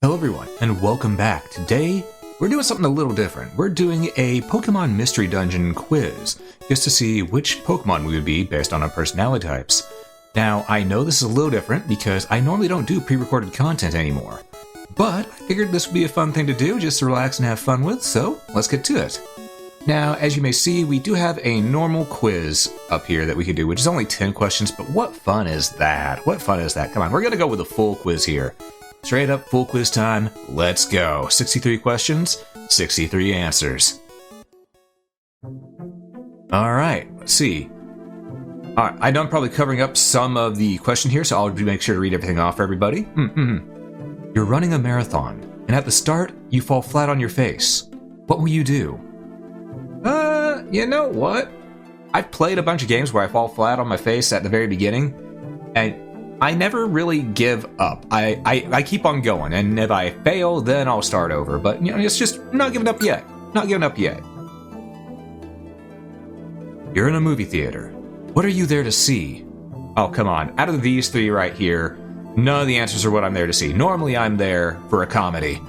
Hello everyone, and welcome back. Today, we're doing something a little different. We're doing a Pokemon Mystery Dungeon quiz, just to see which Pokemon we would be based on our personality types. Now, I know this is a little different because I normally don't do pre-recorded content anymore, but I figured this would be a fun thing to do, just to relax and have fun with, so let's get to it. Now, as you may see, we do have a normal quiz up here that we could do, which is only 10 questions, but what fun is that? What fun is that? Come on, we're gonna go with a full quiz here. Straight up full quiz time, let's go. 63 questions, 63 answers. Alright, let's see. Alright, I know I'm probably covering up some of the question here, so I'll make sure to read everything off for everybody. You're running a marathon, and at the start, you fall flat on your face. What will you do? You know what? I've played a bunch of games where I fall flat on my face at the very beginning, and I never really give up. I keep on going, and if I fail, then I'll start over. But, you know, it's just not giving up yet. Not giving up yet. You're in a movie theater. What are you there to see? Oh, come on. Out of these three right here, none of the answers are what I'm there to see. Normally, I'm there for a comedy.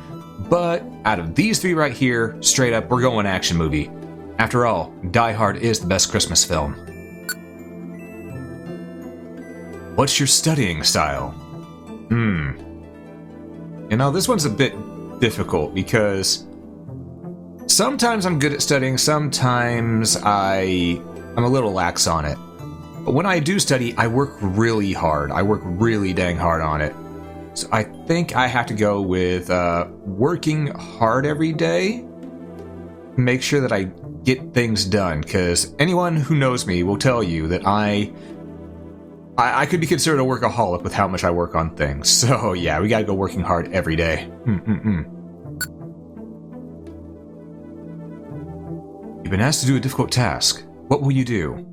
But out of these three right here, straight up, we're going action movie. After all, Die Hard is the best Christmas film. What's your studying style? You know, this one's a bit difficult because sometimes I'm good at studying, sometimes I'm a little lax on it. But when I do study, I work really hard. I work really dang hard on it. So I think I have to go with working hard every day. Make sure that I get things done, because anyone who knows me will tell you that I could be considered a workaholic with how much I work on things. So yeah, we gotta go working hard every day. You've been asked to do a difficult task. What will you do?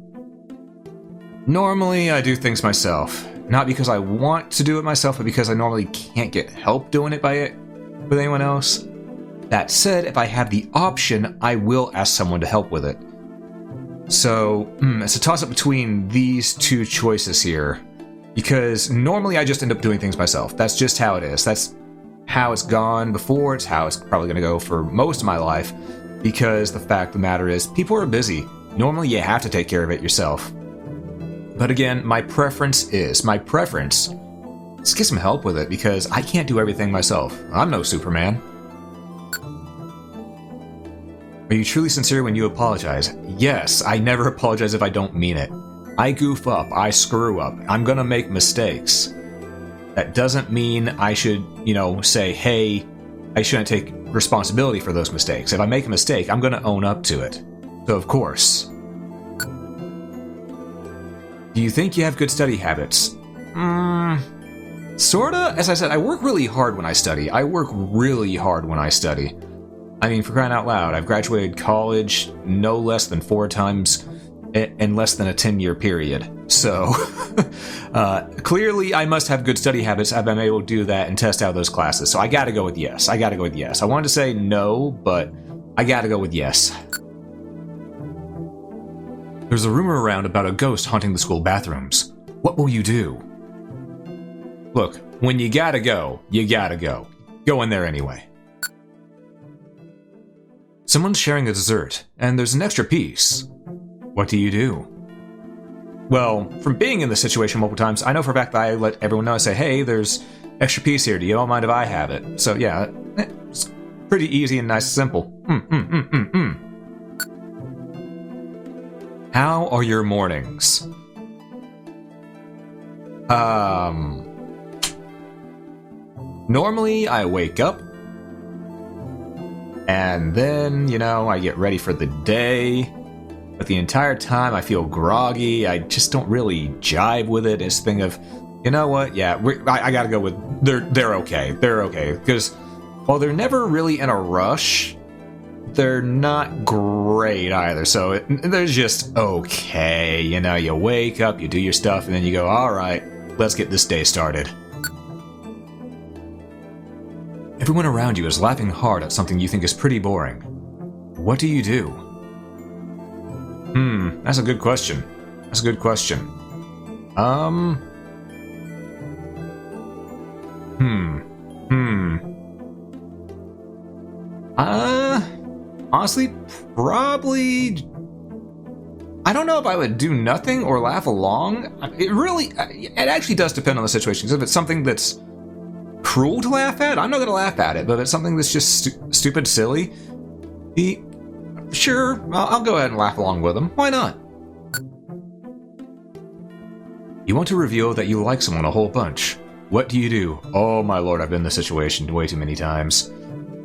Normally, I do things myself. Not because I want to do it myself, but because I normally can't get help doing it with anyone else. That said, if I have the option, I will ask someone to help with it. So, it's a toss-up between these two choices here. Because normally I just end up doing things myself. That's just how it is. That's how it's gone before. It's how it's probably going to go for most of my life. Because the fact of the matter is, people are busy. Normally you have to take care of it yourself. But again, my preference is to get some help with it, because I can't do everything myself. I'm no Superman. Are you truly sincere when you apologize? Yes, I never apologize if I don't mean it. I goof up, I screw up, I'm gonna make mistakes. That doesn't mean I should, say, hey, I shouldn't take responsibility for those mistakes. If I make a mistake, I'm gonna own up to it. So of course. Do you think you have good study habits? Sorta. As I said, I work really hard when I study. I mean, for crying out loud, I've graduated college no less than 4 times in less than a 10-year period. So, clearly I must have good study habits if I'm able to do that and test out those classes. So I gotta go with yes. I wanted to say no, but I gotta go with yes. There's a rumor around about a ghost haunting the school bathrooms. What will you do? Look, when you gotta go, you gotta go. Go in there anyway. Someone's sharing a dessert, and there's an extra piece. What do you do? Well, from being in this situation multiple times, I know for a fact that I let everyone know. I say, hey, there's extra piece here. Do you don't mind if I have it? So yeah, it's pretty easy and nice and simple. How are your mornings? Normally I wake up, and then, I get ready for the day. But the entire time I feel groggy. I just don't really jive with it. It's a thing of, you know what? Yeah, I gotta go with they're okay. They're okay. Because while they're never really in a rush, they're not great either. So they're just okay. You wake up, you do your stuff, and then you go, all right, let's get this day started. Everyone around you is laughing hard at something you think is pretty boring. What do you do? That's a good question. Honestly, probably... I don't know if I would do nothing or laugh along. It actually does depend on the situation. Because if it's something that's cruel to laugh at, I'm not going to laugh at it. But if it's something that's just stupid, silly, sure, I'll go ahead and laugh along with them. Why not? You want to reveal that you like someone a whole bunch. What do you do? Oh my lord, I've been in this situation way too many times.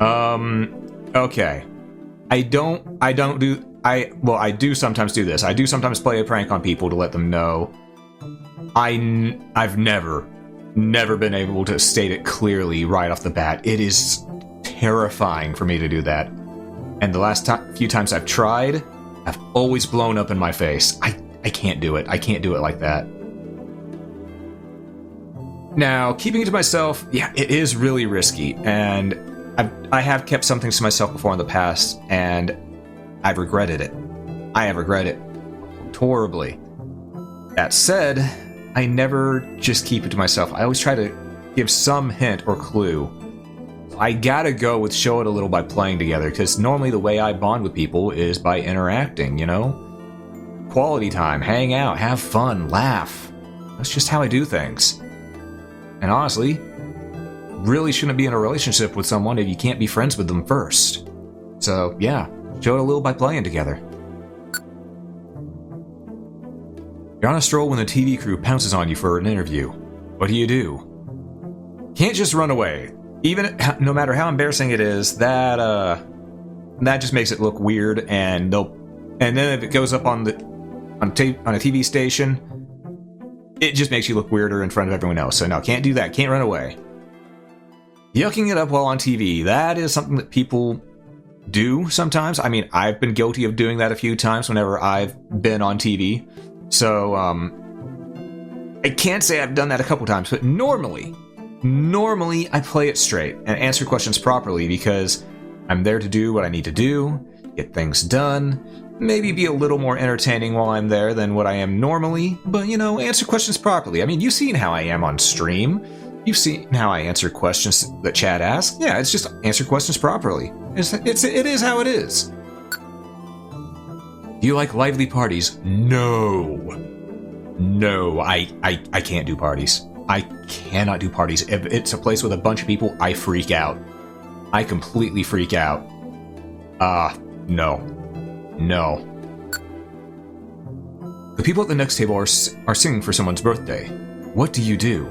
Okay. I do sometimes do this. I do sometimes play a prank on people to let them know. I've never been able to state it clearly right off the bat. It is terrifying for me to do that. And the last few times I've tried, I've always blown up in my face. I can't do it. I can't do it like that. Now, keeping it to myself, yeah, it is really risky. And I have kept some things to myself before in the past, and I've regretted it. I have regretted it horribly. That said, I never just keep it to myself. I always try to give some hint or clue. I gotta go with show it a little by playing together, because normally the way I bond with people is by interacting, you know? Quality time, hang out, have fun, laugh. That's just how I do things. And honestly, really shouldn't be in a relationship with someone if you can't be friends with them first. So, yeah, show it a little by playing together. You're on a stroll when the TV crew pounces on you for an interview. What do? Can't just run away. Even no matter how embarrassing it is, that just makes it look weird, and then if it goes up on a TV station, it just makes you look weirder in front of everyone else. So no, can't do that. Can't run away. Yucking it up while on TV, that is something that people do sometimes. I mean, I've been guilty of doing that a few times whenever I've been on TV. So, I can't say I've done that a couple times, but normally I play it straight and answer questions properly because I'm there to do what I need to do, get things done, maybe be a little more entertaining while I'm there than what I am normally, but, you know, answer questions properly. I mean, you've seen how I am on stream. You've seen how I answer questions that chat asks. Yeah, it's just answer questions properly. It is how it is. Do you like lively parties? No, I can't do parties. I cannot do parties. If it's a place with a bunch of people, I freak out. I completely freak out. No. The people at the next table are singing for someone's birthday. What do?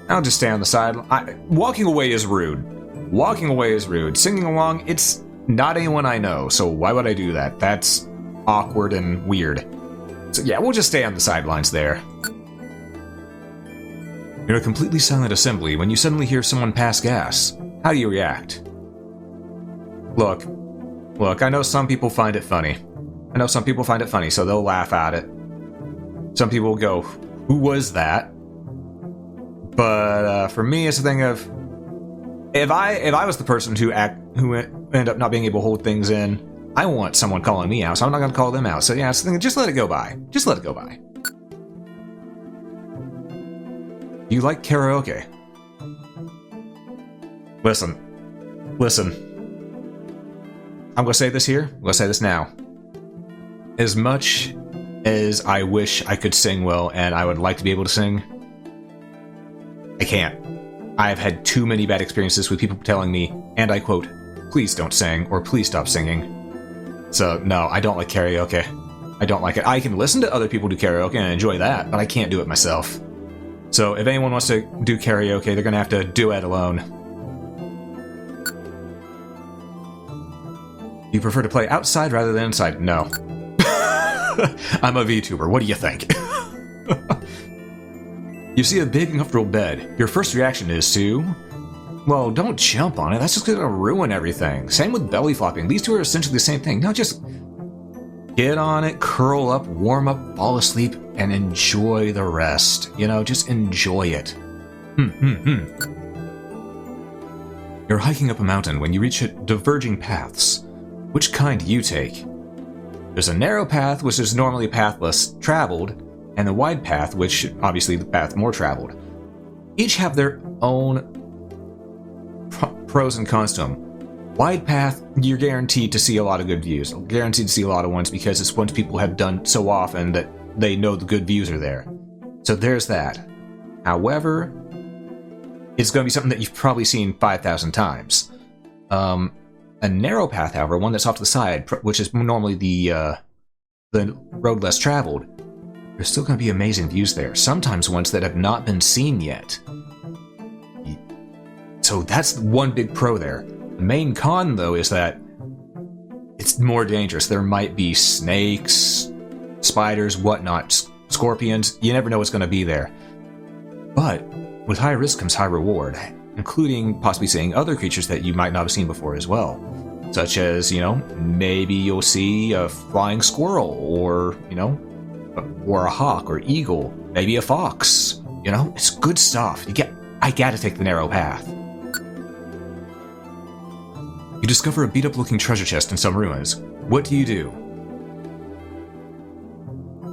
I'll just stay on the side. Walking away is rude. Singing along, it's not anyone I know, so why would I do that? That's awkward and weird. So yeah, we'll just stay on the sidelines there. You're a completely silent assembly when you suddenly hear someone pass gas. How do you react? Look, I know some people find it funny. So they'll laugh at it. Some people will go, who was that? But for me, it's a thing of, if I was the person who ended up not being able to hold things in, I want someone calling me out, so I'm not going to call them out. So yeah, it's the thing of, just let it go by. You like karaoke? Listen. I'm going to say this here. I'm going to say this now. As much as I wish I could sing well and I would like to be able to sing, I can't. I've had too many bad experiences with people telling me, and I quote, please don't sing, or please stop singing. So, no, I don't like karaoke. I don't like it. I can listen to other people do karaoke and enjoy that, but I can't do it myself. So, if anyone wants to do karaoke, they're going to have to duet alone. You prefer to play outside rather than inside? No. I'm a VTuber. What do you think? You see a big and comfortable bed. Your first reaction is to... well, don't jump on it. That's just going to ruin everything. Same with belly flopping. These two are essentially the same thing. No, just get on it, curl up, warm up, fall asleep, and enjoy the rest. You know, just enjoy it. You're hiking up a mountain when you reach diverging paths. Which kind do you take? There's a narrow path, which is normally pathless, traveled, and the wide path, which obviously the path more traveled. Each have their own pros and cons to them. Wide path, you're guaranteed to see a lot of good views. Guaranteed to see a lot of ones because it's ones people have done so often that they know the good views are there. So there's that. However, it's going to be something that you've probably seen 5,000 times. A narrow path, however, one that's off to the side, which is normally the road less traveled, there's still going to be amazing views there. Sometimes ones that have not been seen yet. So that's one big pro there. The main con, though, is that it's more dangerous. There might be snakes, spiders, whatnot, scorpions. You never know what's going to be there. But with high risk comes high reward, including possibly seeing other creatures that you might not have seen before as well. Such as, maybe you'll see a flying squirrel, or, or a hawk or eagle, maybe a fox. It's good stuff. I gotta take the narrow path. You discover a beat-up-looking treasure chest in some ruins. What do you do?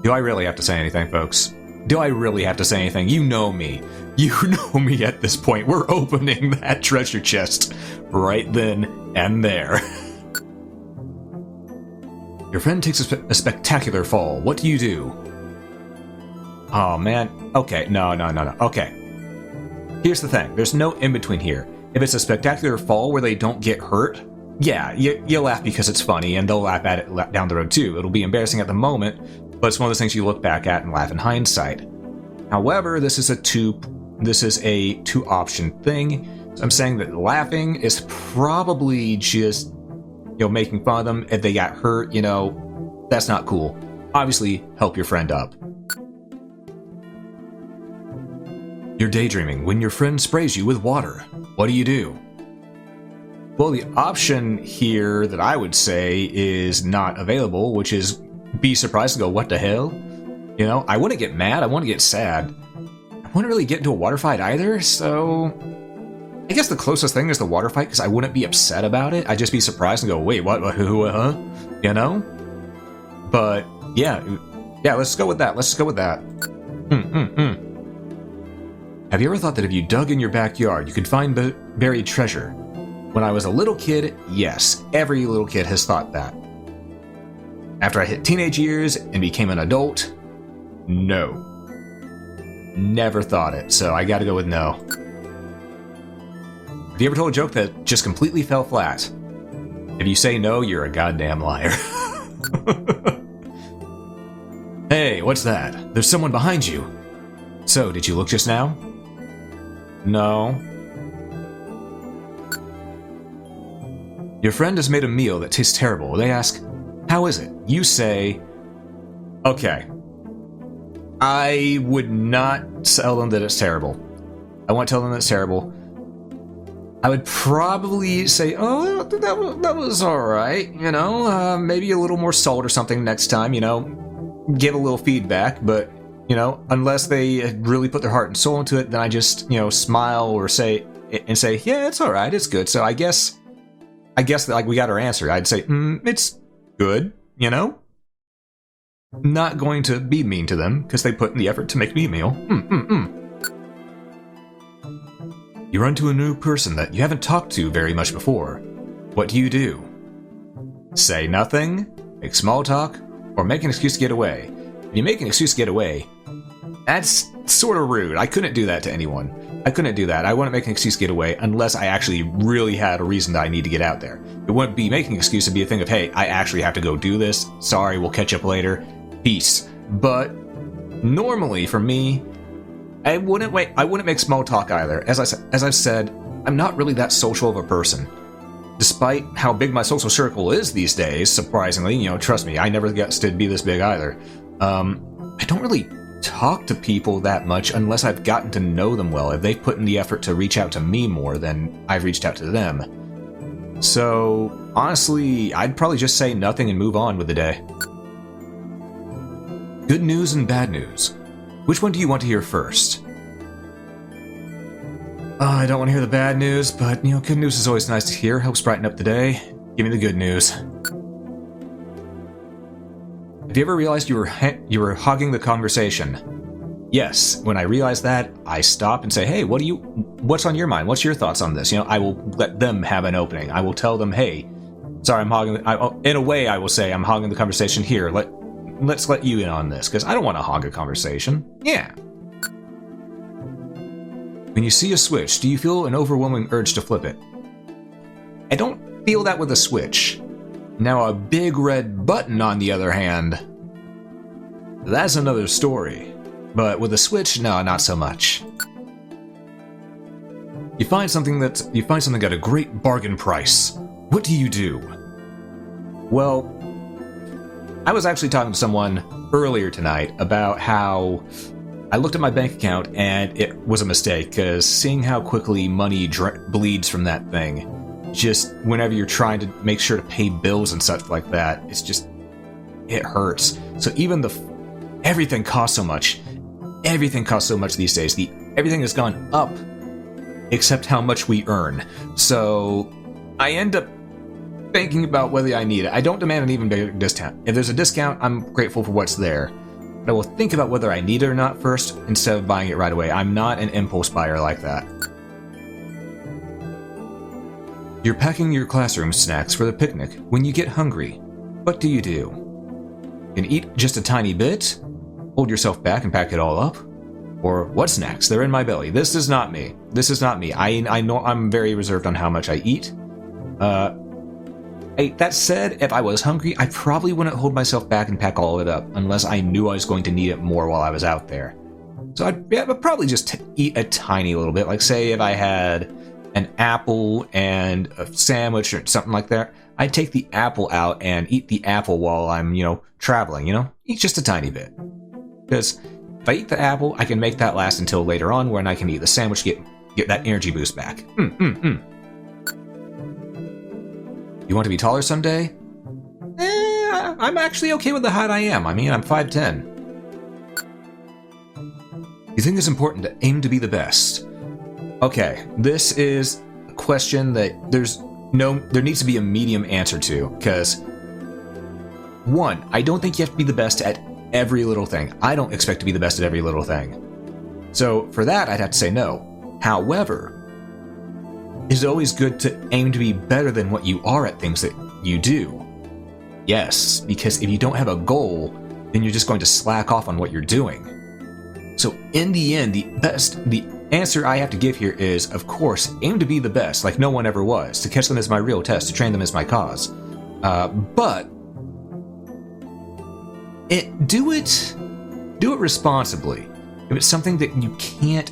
Do I really have to say anything, folks? Do I really have to say anything? You know me. You know me at this point. We're opening that treasure chest right then and there. Your friend takes a spectacular fall. What do you do? Oh, man. Okay, no. Okay. Here's the thing. There's no in-between here. If it's a spectacular fall where they don't get hurt, yeah, you laugh because it's funny, and they'll laugh at it down the road too. It'll be embarrassing at the moment, but it's one of those things you look back at and laugh in hindsight. However, this is a two-option thing. So I'm saying that laughing is probably just, making fun of them. If they got hurt, that's not cool. Obviously, help your friend up. You're daydreaming when your friend sprays you with water. What do you do? Well, the option here that I would say is not available, which is be surprised and go, what the hell? I wouldn't get mad, I wouldn't get sad. I wouldn't really get into a water fight either, so I guess the closest thing is the water fight, because I wouldn't be upset about it. I'd just be surprised and go, wait, what, who, huh? But yeah, let's go with that. Have you ever thought that if you dug in your backyard, you could find buried treasure? When I was a little kid, yes, every little kid has thought that. After I hit teenage years and became an adult, no. Never thought it, so I gotta go with no. Have you ever told a joke that just completely fell flat? If you say no, you're a goddamn liar. Hey, what's that? There's someone behind you. So, did you look just now? No. Your friend has made a meal that tastes terrible. They ask, how is it? You say, okay. I would not tell them that it's terrible. I won't tell them that it's terrible. I would probably say, oh, that was alright, maybe a little more salt or something next time, give a little feedback, but, unless they really put their heart and soul into it, then I just, smile or say, yeah, it's alright, it's good. So I guess that, we got our answer. I'd say, it's good, Not going to be mean to them, because they put in the effort to make me a meal. You run to a new person that you haven't talked to very much before. What do you do? Say nothing, make small talk, or make an excuse to get away. If you make an excuse to get away, that's sort of rude. I couldn't do that to anyone. I couldn't do that. I wouldn't make an excuse to get away unless I actually really had a reason that I need to get out there. It wouldn't be making an excuse to be a thing of, hey, I actually have to go do this. Sorry, we'll catch up later. Peace. But normally, for me, I wouldn't make small talk either. As I've said, I'm not really that social of a person. Despite how big my social circle is these days, surprisingly, trust me, I never got to be this big either. I don't really talk to people that much unless I've gotten to know them well. If they've put in the effort to reach out to me more than I've reached out to them. So, honestly, I'd probably just say nothing and move on with the day. Good news and bad news. Which one do you want to hear first? I don't want to hear the bad news, but, good news is always nice to hear. Helps brighten up the day. Give me the good news. Have you ever realized you were hogging the conversation? yes, when I realize that, I stop and say, hey, what's on your mind? What's your thoughts on this? I will let them have an opening. I will tell them, hey, sorry, I'm hogging. In a way, I will say, I'm hogging the conversation here. Let's let you in on this, because I don't want to hog a conversation. Yeah. When you see a switch, do you feel an overwhelming urge to flip it? I don't feel that with a switch. Now, a big red button, on the other hand, that's another story. But with a switch, no, not so much. You find something at a great bargain price. What do you do? Well, I was actually talking to someone earlier tonight about how I looked at my bank account and it was a mistake, because seeing how quickly money bleeds from that thing, just whenever you're trying to make sure to pay bills and such like that, it hurts. So even everything costs so much. Everything costs so much these days. Everything has gone up except how much we earn. So I end up thinking about whether I need it. I don't demand an even bigger discount. If there's a discount, I'm grateful for what's there. But I will think about whether I need it or not first instead of buying it right away. I'm not an impulse buyer like that. You're packing your classroom snacks for the picnic. When you get hungry, what do? You can eat just a tiny bit? Hold yourself back and pack it all up? Or what snacks? They're in my belly. This is not me. This is not me. I know I'm very reserved on how much I eat. That said, if I was hungry, I probably wouldn't hold myself back and pack all of it up unless I knew I was going to need it more while I was out there. So I'd probably just eat a tiny little bit. Like, say if I had an apple and a sandwich or something like that, I'd take the apple out and eat the apple while I'm, traveling, Eat just a tiny bit. Because if I eat the apple, I can make that last until later on when I can eat the sandwich, get that energy boost back. You want to be taller someday? I'm actually okay with the height I am. I mean, I'm 5'10". You think it's important to aim to be the best? Okay, this is a question that there needs to be a medium answer to, because one, I don't think you have to be the best at every little thing. I don't expect to be the best at every little thing. So for that, I'd have to say no. However, it's always good to aim to be better than what you are at things that you do. Yes, because if you don't have a goal, then you're just going to slack off on what you're doing. So in the end, the answer I have to give here is, of course, aim to be the best, like no one ever was. To catch them is my real test, to train them is my cause. But do it responsibly. If it's something that you can't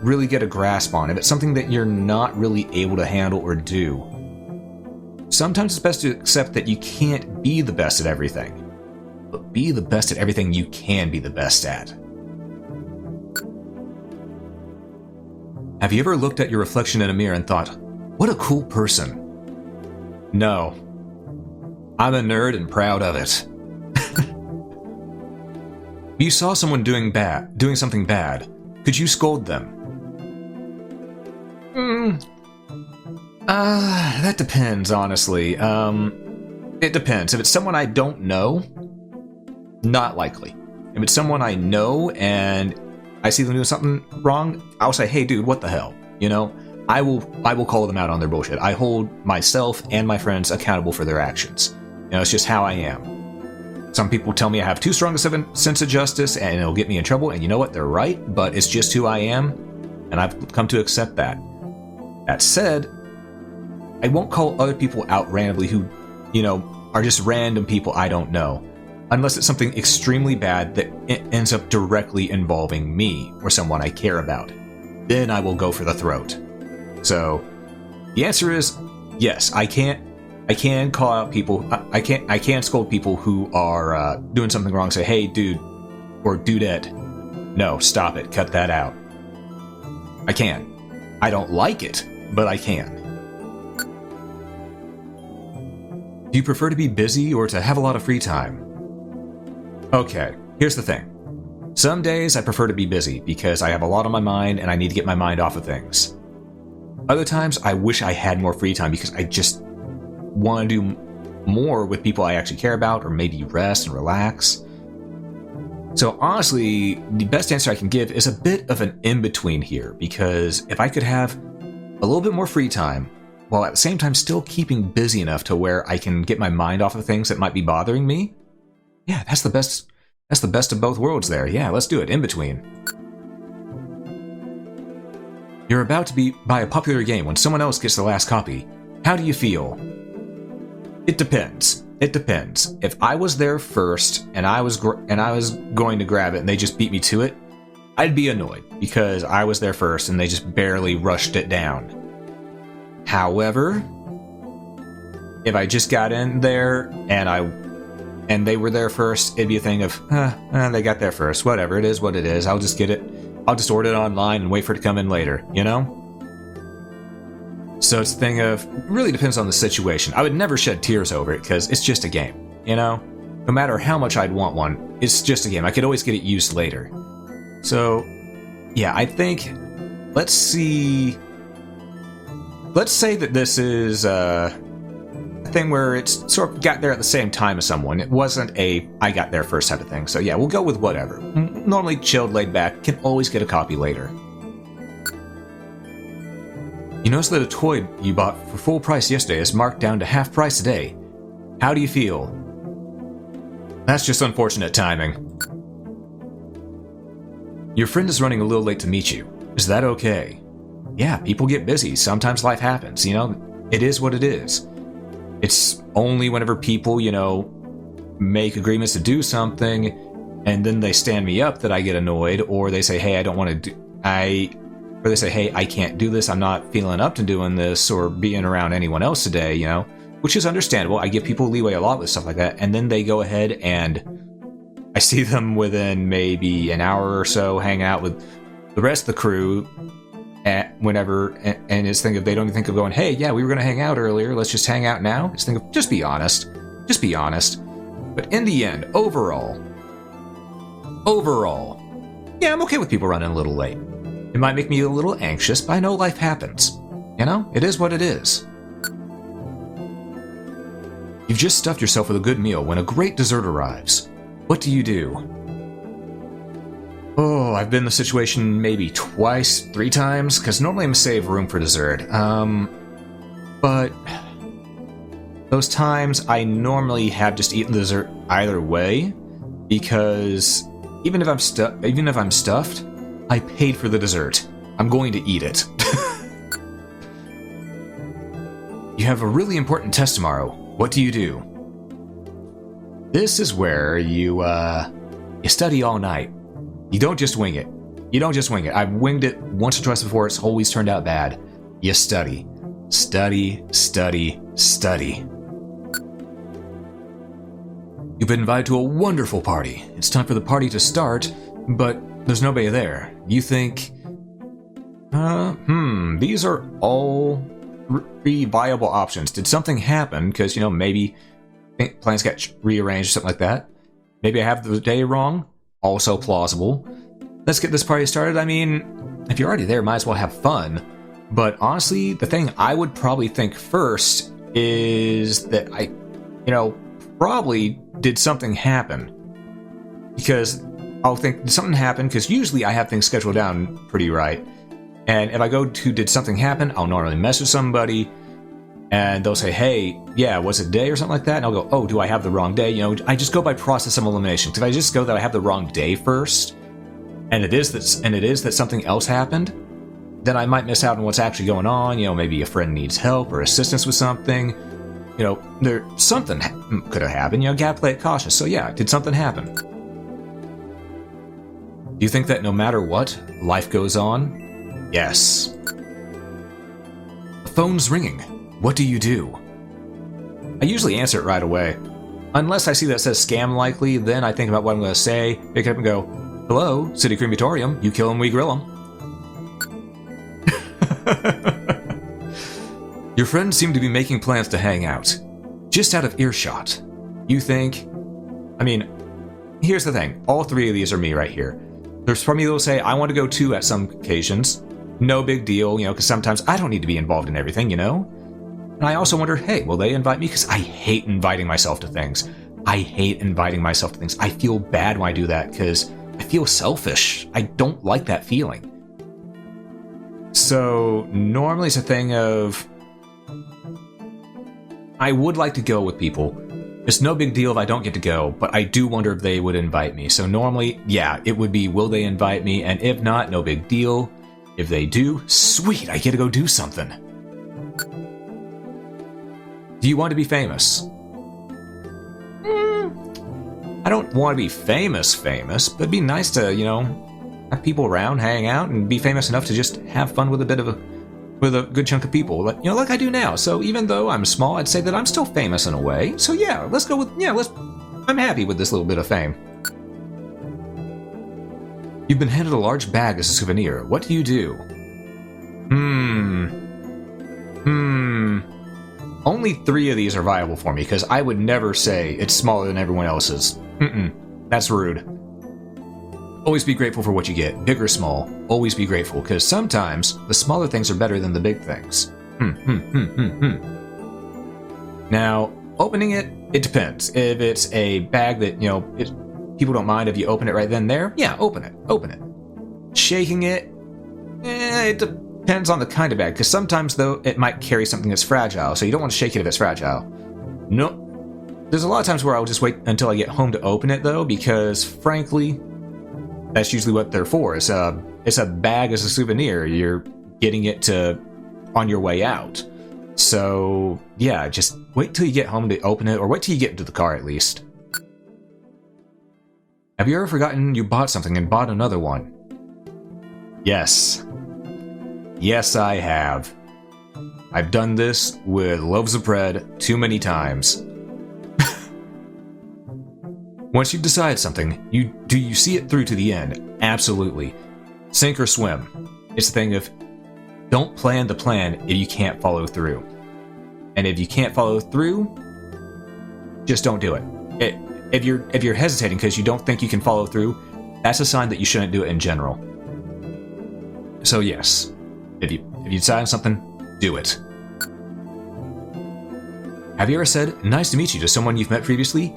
really get a grasp on, if it's something that you're not really able to handle or do, sometimes it's best to accept that you can't be the best at everything, but be the best at everything you can be the best at. Have you ever looked at your reflection in a mirror and thought, what a cool person? No. I'm a nerd and proud of it. If you saw someone doing something bad, could you scold them? That depends, honestly. It depends. If it's someone I don't know, not likely. If it's someone I know and I see them doing something wrong, I'll say, hey dude, what the hell? I will call them out on their bullshit. I hold myself and my friends accountable for their actions. It's just how I am. Some people tell me I have too strong a sense of justice and it'll get me in trouble, and you know what? They're right, but it's just who I am, and I've come to accept that. That said, I won't call other people out randomly who, are just random people I don't know, unless it's something extremely bad that ends up directly involving me or someone I care about. Then I will go for the throat. So, the answer is yes, I can call out people. I can scold people who are doing something wrong. Say, hey, dude, or dudette, no, stop it, cut that out. I can. I don't like it, but I can. Do you prefer to be busy or to have a lot of free time? Okay, here's the thing. Some days I prefer to be busy because I have a lot on my mind and I need to get my mind off of things. Other times I wish I had more free time because I just want to do more with people I actually care about, or maybe rest and relax. So honestly, the best answer I can give is a bit of an in-between here, because if I could have a little bit more free time, while at the same time still keeping busy enough to where I can get my mind off of things that might be bothering me, yeah, that's the best of both worlds there. Yeah, let's do it, in-between. You're about to buy a popular game when someone else gets the last copy. How do you feel? It depends. It depends. If I was there first and I was going to grab it and they just beat me to it, I'd be annoyed because I was there first and they just barely rushed it down. However, if I just got in there and they were there first, it'd be a thing of, they got there first. Whatever, it is what it is. I'll just get it. I'll just order it online and wait for it to come in later, you know? So it's a thing of, really depends on the situation. I would never shed tears over it because it's just a game, you know? No matter how much I'd want one, it's just a game. I could always get it used later. So, yeah, I think, let's say that this is a thing where it's sort of got there at the same time as someone. It wasn't a I got there first type of thing. So yeah, we'll go with whatever. Normally chilled, laid back, can always get a copy later. You notice that a toy you bought for full price yesterday is marked down to half price today. How do you feel? That's just unfortunate timing. Your friend is running a little late to meet you. Is that okay? Yeah, people get busy. Sometimes life happens, you know? It is what it is. It's only whenever people, you know, make agreements to do something and then they stand me up that I get annoyed, or they say, hey, I don't want to or they say, hey, I can't do this, I'm not feeling up to doing this or being around anyone else today, you know, which is understandable. I give people leeway a lot with stuff like that, and then they go ahead and I see them within maybe an hour or so hang out with the rest of the crew whenever, and it's think of, they don't even think of going, hey, yeah, we were going to hang out earlier, let's just hang out now. It's think of, just be honest. But in the end, overall, yeah, I'm okay with people running a little late. It might make me a little anxious, but I know life happens. You know, it is what it is. You've just stuffed yourself with a good meal when a great dessert arrives. What do you do? Oh, I've been in the situation maybe twice, 3 times, because normally I'm save room for dessert. But those times I normally have just eaten the dessert either way, because even if I'm stuffed, I paid for the dessert. I'm going to eat it. You have a really important test tomorrow. What do you do? This is where you study all night. You don't just wing it. I've winged it once or twice before. It's always turned out bad. You study. Study. You've been invited to a wonderful party. It's time for the party to start, but there's nobody there. You think, these are all 3 viable options. Did something happen? Because, you know, maybe plans got rearranged or something like that. Maybe I have the day wrong. Also plausible. Let's get this party started. I mean, if you're already there, might as well have fun. But honestly, the thing I would probably think first is that I, you know, probably did something happen. Because I'll think, did something happen? Because usually I have things scheduled down pretty right. And if I go to did something happen, I'll normally message somebody and they'll say, hey, yeah, was it a day or something like that? And I'll go, oh, do I have the wrong day? You know, I just go by process of elimination. If I just go that I have the wrong day first, and it is that something else happened, then I might miss out on what's actually going on. You know, maybe a friend needs help or assistance with something. You know, something could have happened. You know, gotta play it cautious. So yeah, did something happen? Do you think that no matter what, life goes on? Yes. The phone's ringing. What do you do? I usually answer it right away. Unless I see that it says scam likely, then I think about what I'm going to say, pick it up and go, hello, City Crematorium, you kill 'em, we grill 'em. Your friends seem to be making plans to hang out. Just out of earshot. You think... I mean, here's the thing. All 3 of these are me right here. There's probably those who say, I want to go too at some occasions. No big deal, you know, because sometimes I don't need to be involved in everything, you know? And I also wonder, hey, will they invite me? Because I hate inviting myself to things. I hate inviting myself to things. I feel bad when I do that because I feel selfish. I don't like that feeling. So normally it's a thing of I would like to go with people. It's no big deal if I don't get to go, but I do wonder if they would invite me. So normally, yeah, it would be, will they invite me? And if not, no big deal. If they do, sweet, I get to go do something. Do you want to be famous? I don't want to be famous, but it'd be nice to, have people around, hang out, and be famous enough to just have fun with with a good chunk of people, like I do now. So even though I'm small, I'd say that I'm still famous in a way. So yeah, let's go with, I'm happy with this little bit of fame. You've been handed a large bag as a souvenir. What do you do? Only 3 of these are viable for me, because I would never say it's smaller than everyone else's. That's rude. Always be grateful for what you get, big or small. Always be grateful, because sometimes the smaller things are better than the big things. Now, opening it, it depends. If it's a bag that, people don't mind if you open it right then and there, yeah, open it. Shaking it, it depends on the kind of bag, because sometimes, though, it might carry something that's fragile, so you don't want to shake it if it's fragile. No. There's a lot of times where I'll just wait until I get home to open it, though, because, frankly, that's usually what they're for. It's a bag as a souvenir. You're getting it on your way out. So, yeah, just wait till you get home to open it, or wait till you get into the car, at least. Have you ever forgotten you bought something and bought another one? Yes. Yes, I have. I've done this with loaves of bread too many times. Once you decide something, do you see it through to the end? Absolutely. Sink or swim. It's the thing of, don't plan the plan if you can't follow through. And if you can't follow through, just don't do it. If you're hesitating because you don't think you can follow through, that's a sign that you shouldn't do it in general. So yes, if you decide on something, do it. Have you ever said, "Nice to meet you," to someone you've met previously?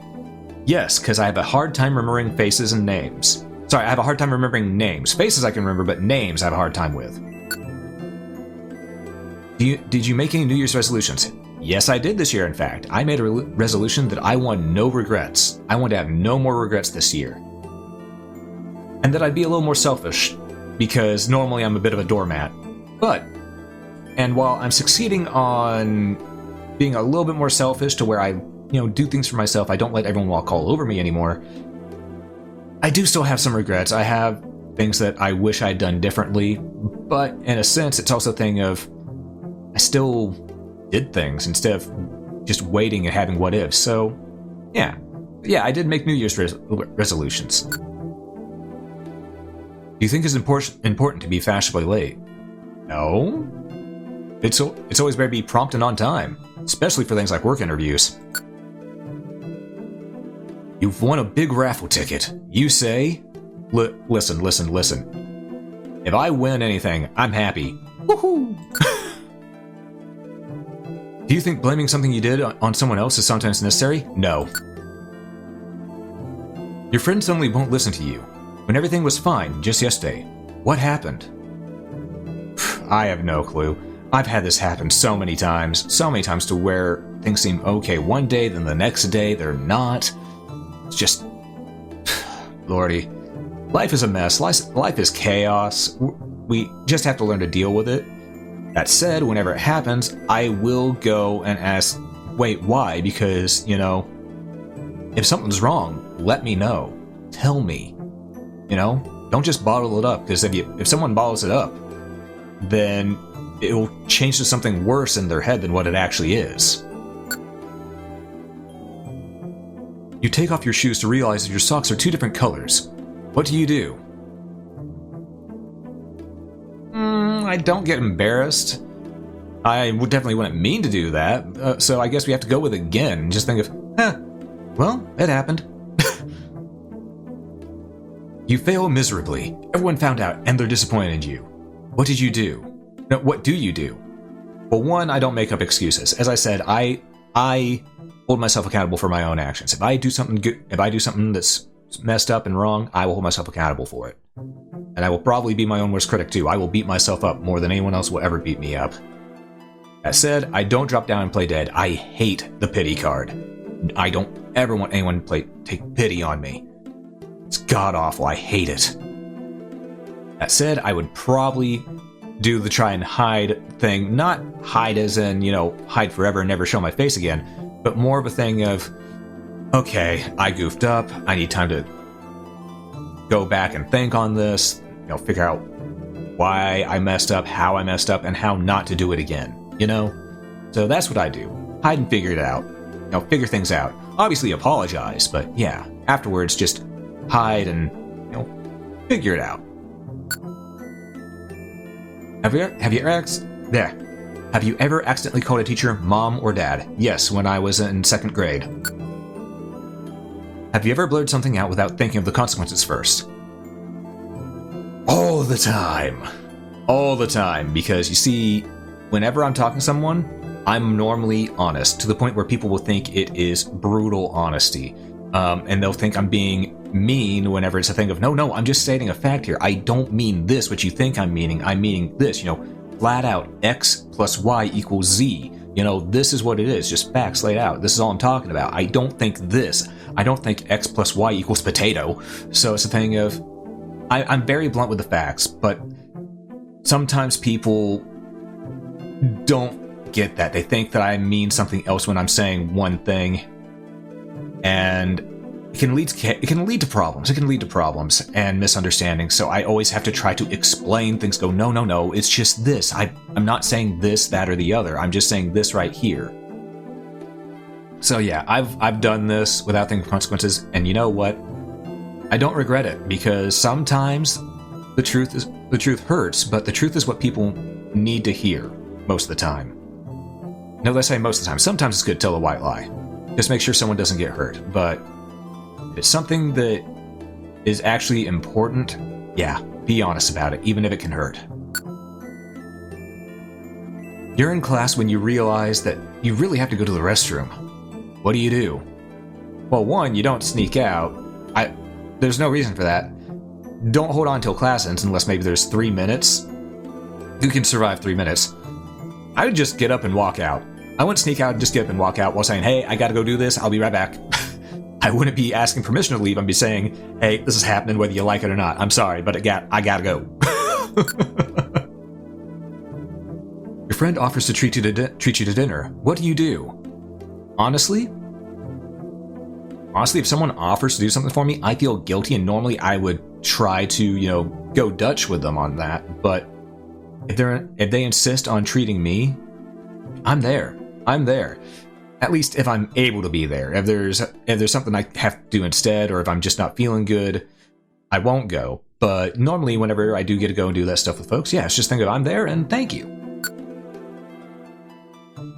Yes, because I have a hard time remembering faces and names. Sorry, I have a hard time remembering names. Faces I can remember, but names I have a hard time with. Did you make any New Year's resolutions? Yes, I did this year, in fact. I made a resolution that I want no regrets. I want to have no more regrets this year. And that I'd be a little more selfish, because normally I'm a bit of a doormat. And while I'm succeeding on being a little bit more selfish to where I do things for myself, I don't let everyone walk all over me anymore, I do still have some regrets. I have things that I wish I'd done differently, but in a sense, it's also a thing of I still did things instead of just waiting and having what ifs. So, yeah, I did make New Year's resolutions. Do you think it's important to be fashionably late? No. It's always better to be prompt and on time, especially for things like work interviews. You've won a big raffle ticket. You say, listen. If I win anything, I'm happy. Woohoo! Do you think blaming something you did on someone else is sometimes necessary? No. Your friend suddenly won't listen to you. When everything was fine just yesterday, what happened? I have no clue. I've had this happen so many times to where things seem okay one day, then the next day they're not. It's just, Lordy, life is a mess. Life is chaos. We just have to learn to deal with it. That said, whenever it happens, I will go and ask, wait, why? Because, if something's wrong, let me know. Tell me. Don't just bottle it up, because if someone bottles it up, then it will change to something worse in their head than what it actually is. You take off your shoes to realize that your socks are 2 different colors. What do you do? I don't get embarrassed. I definitely wouldn't mean to do that, so I guess we have to go with it again and just think of, well, it happened. You fail miserably. Everyone found out, and they're disappointed in you. What did you do? No, what do you do? Well, one, I don't make up excuses. As I said, I I hold myself accountable for my own actions. If I do something good, if I do something that's messed up and wrong, I will hold myself accountable for it. And I will probably be my own worst critic too. I will beat myself up more than anyone else will ever beat me up. That said, I don't drop down and play dead. I hate the pity card. I don't ever want anyone to take pity on me. It's god-awful. I hate it. That said, I would probably do the try and hide thing. Not hide as in, hide forever and never show my face again, but more of a thing of, okay, I goofed up. I need time to go back and think on this, figure out why I messed up, how I messed up, and how not to do it again, So that's what I do. Hide and figure it out. Figure things out. Obviously apologize, but yeah, afterwards just hide and, figure it out. Have you ever accidentally called a teacher mom or dad? Yes, when I was in 2nd grade. Have you ever blurred something out without thinking of the consequences first? All the time. All the time, because you see, whenever I'm talking to someone, I'm normally honest, to the point where people will think it is brutal honesty. And they'll think I'm being mean whenever it's a thing of, no, I'm just stating a fact here. I don't mean this, what you think I'm meaning this, flat out, X plus Y equals Z. This is what it is, just facts laid out. This is all I'm talking about. I don't think this. I don't think X plus Y equals potato. So it's a thing of, I'm very blunt with the facts, but sometimes people don't get that. They think that I mean something else when I'm saying one thing, and it can lead to problems. It can lead to problems and misunderstandings. So I always have to try to explain things. Go, no, it's just this. I'm not saying this, that, or the other. I'm just saying this right here. So yeah, I've done this without thinking of consequences, and you know what? I don't regret it, because sometimes the truth hurts, but the truth is what people need to hear most of the time. No, let's say most of the time. Sometimes it's good to tell a white lie. Just make sure someone doesn't get hurt. But if it's something that is actually important, yeah, be honest about it, even if it can hurt. You're in class when you realize that you really have to go to the restroom. What do? Well, one, you don't sneak out. There's no reason for that. Don't hold on till class ends unless maybe there's 3 minutes. You can survive 3 minutes. I would just get up and walk out. I wouldn't sneak out and just get up and walk out while saying, hey, I gotta go do this, I'll be right back. I wouldn't be asking permission to leave. I'd be saying, hey, this is happening whether you like it or not. I'm sorry, but I gotta go. Your friend offers to treat you to dinner. What do? Honestly, if someone offers to do something for me, I feel guilty, and normally I would try to, go Dutch with them on that. But if they insist on treating me, I'm there. At least if I'm able to be there. If there's something I have to do instead, or if I'm just not feeling good, I won't go. But normally, whenever I do get to go and do that stuff with folks, yeah, it's just think of I'm there and thank you.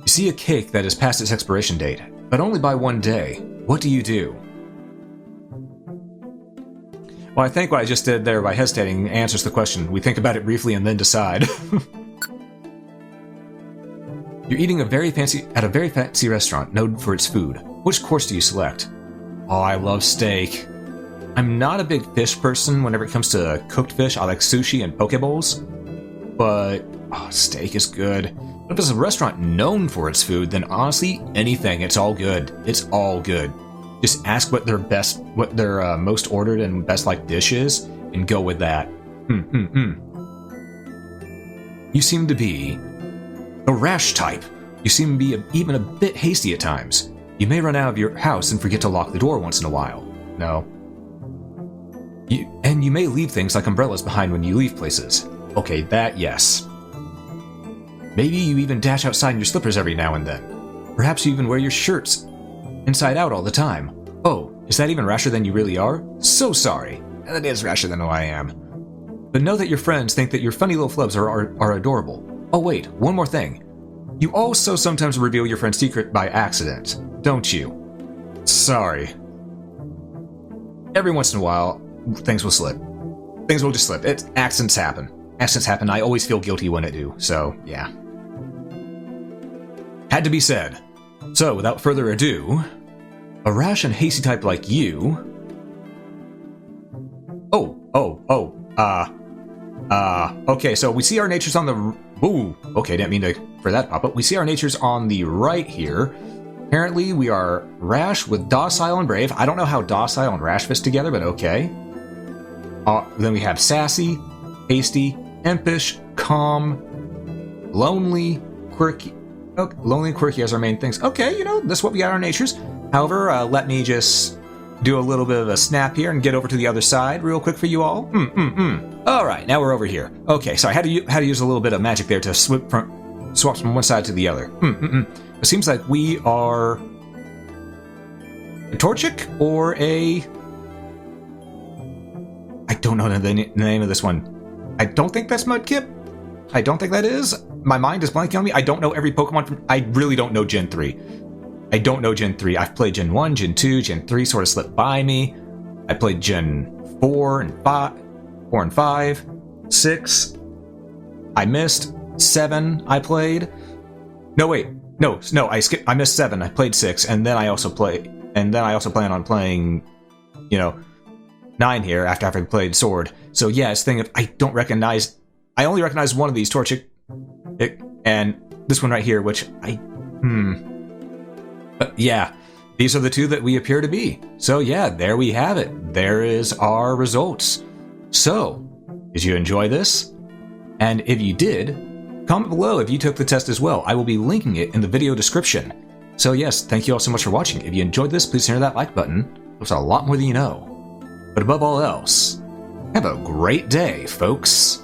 You see a cake that is past its expiration date, but only by 1 day. What do? Well, I think what I just did there by hesitating answers the question. We think about it briefly and then decide. You're eating at a very fancy restaurant, known for its food. Which course do you select? Oh, I love steak. I'm not a big fish person whenever it comes to cooked fish. I like sushi and poke bowls. But steak is good. But if it's a restaurant known for its food, then honestly, anything, it's all good. It's all good. Just ask what their most ordered and best liked dish is, and go with that. You seem to be the rash type. You seem to be even a bit hasty at times. You may run out of your house and forget to lock the door once in a while. No. You may leave things like umbrellas behind when you leave places. Okay, that yes. Maybe you even dash outside in your slippers every now and then. Perhaps you even wear your shirts inside out all the time. Oh, is that even rasher than you really are? So sorry. That is rasher than who I am. But know that your friends think that your funny little flubs are adorable. Oh wait, one more thing. You also sometimes reveal your friend's secret by accident, don't you? Sorry. Every once in a while, things will slip. Things will just slip. Accidents happen. Accidents happen. I always feel guilty when I do, so yeah. Had to be said. So, without further ado, a rash and hasty type like you... okay, so we see our natures on the... Ooh, okay, didn't mean for that to pop up. We see our natures on the right here. Apparently, we are rash with docile and brave. I don't know how docile and rash fits together, but okay. Then we have sassy, hasty, impish, calm, lonely, quirky. Okay, lonely and quirky as our main things. Okay, you know, that's what we got our natures. However, let me just do a little bit of a snap here and get over to the other side real quick for you all. All right, now we're over here. Okay, so I had to use a little bit of magic there to swap from one side to the other. It seems like we are a Torchic or a... I don't know the name of this one. I don't think that's Mudkip. I don't think that is. My mind is blanking on me. I don't know every Pokemon from... I really don't know Gen 3. I don't know Gen 3. I've played Gen 1, Gen 2, Gen 3 sort of slipped by me. I played Gen 4 and 5, 6. I missed 7. I played. No, wait. No, I skipped. I missed 7. I played 6, and then I also plan on playing, 9 here after I played Sword. So yeah, it's the thing of I only recognize one of these Torchic, and this one right here, which But yeah, these are the two that we appear to be. So yeah, there we have it. There is our results. So, did you enjoy this? And if you did, comment below if you took the test as well. I will be linking it in the video description. So yes, thank you all so much for watching. If you enjoyed this, please hit that like button. It was a lot more than you know. But above all else, have a great day, folks.